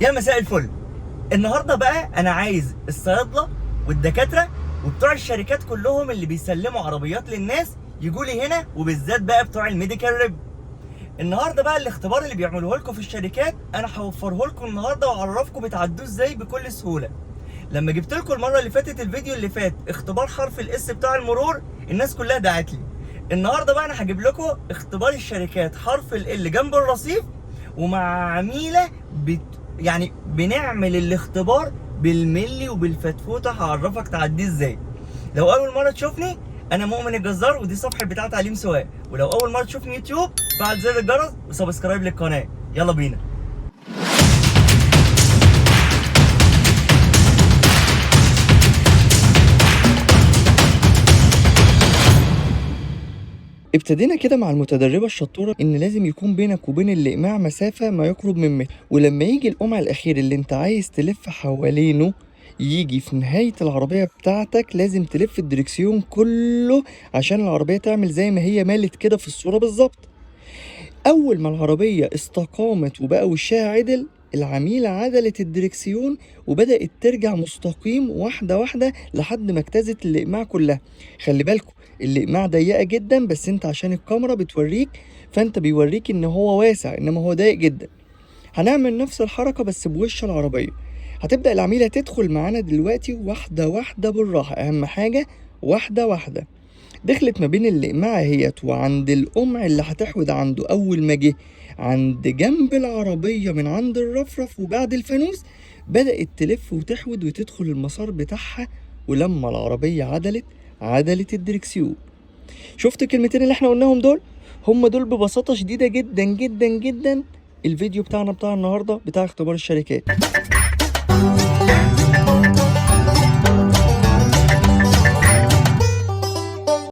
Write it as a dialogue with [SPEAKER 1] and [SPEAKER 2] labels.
[SPEAKER 1] يا مساء الفل. النهارده بقى انا عايز الصيادله والدكاتره وبتوع الشركات كلهم اللي بيسلموا عربيات للناس يجوا لي هنا، وبالذات بقى بتوع الميديكال ريب. النهارده بقى الاختبار اللي بيعملوه لكم في الشركات انا هوفره لكم النهارده واعرفكم بتعدوه ازاي بكل سهوله. لما جبت لكم المره اللي فاتت الفيديو اللي فات اختبار حرف الاس بتاع المرور، الناس كلها دعت لي. النهارده بقى انا هجيب لكم اختبار الشركات حرف ال جنب الرصيف، ومع عميله يعني بنعمل الاختبار بالملي وبالفتفوته، هعرفك تعديه ازاي. لو اول مره تشوفني، انا مؤمن الجزار ودي صفحه بتاعه تعليم سواقه. ولو اول مره تشوفني يوتيوب، فعل زر الجرس وسبسكرايب للقناه. يلا بينا. ابتدينا كده مع المتدربة الشطورة إن لازم يكون بينك وبين الإقماع مسافة ما يقرب من متر، ولما يجي القمع الأخير اللي أنت عايز تلف حوالينه يجي في نهاية العربية بتاعتك، لازم تلف الدركسيون كله عشان العربية تعمل زي ما هي مالت كده في الصورة بالظبط. أول ما العربية استقامت وبقى وشها عدل، العميلة عدلت الدركسيون وبدأت ترجع مستقيم واحدة واحدة لحد ما اجتازت الإقماع كلها. خلي بالكوا الإقماع ضيقة جدا، بس انت عشان الكاميرا بتوريك فانت بيوريك ان هو واسع، انما هو ضيق جدا. هنعمل نفس الحركة بس بوش العربية. هتبدأ العميلة تدخل معانا دلوقتي واحدة واحدة بالراحة، أهم حاجة واحدة واحدة. دخلت ما بين الإقماع اهيت وعند القمع اللي هتحود عنده. أول ما جه عند جنب العربية من عند الرفرف وبعد الفانوس، بدأت تلف وتحود وتدخل المسار بتاعها. ولما العربية عدلت الدركسيون. شفت الكلمتين اللي احنا قلناهم دول؟ هم دول ببساطة شديدة جدا جدا جدا الفيديو بتاعنا بتاع النهاردة بتاع اختبار الشركات.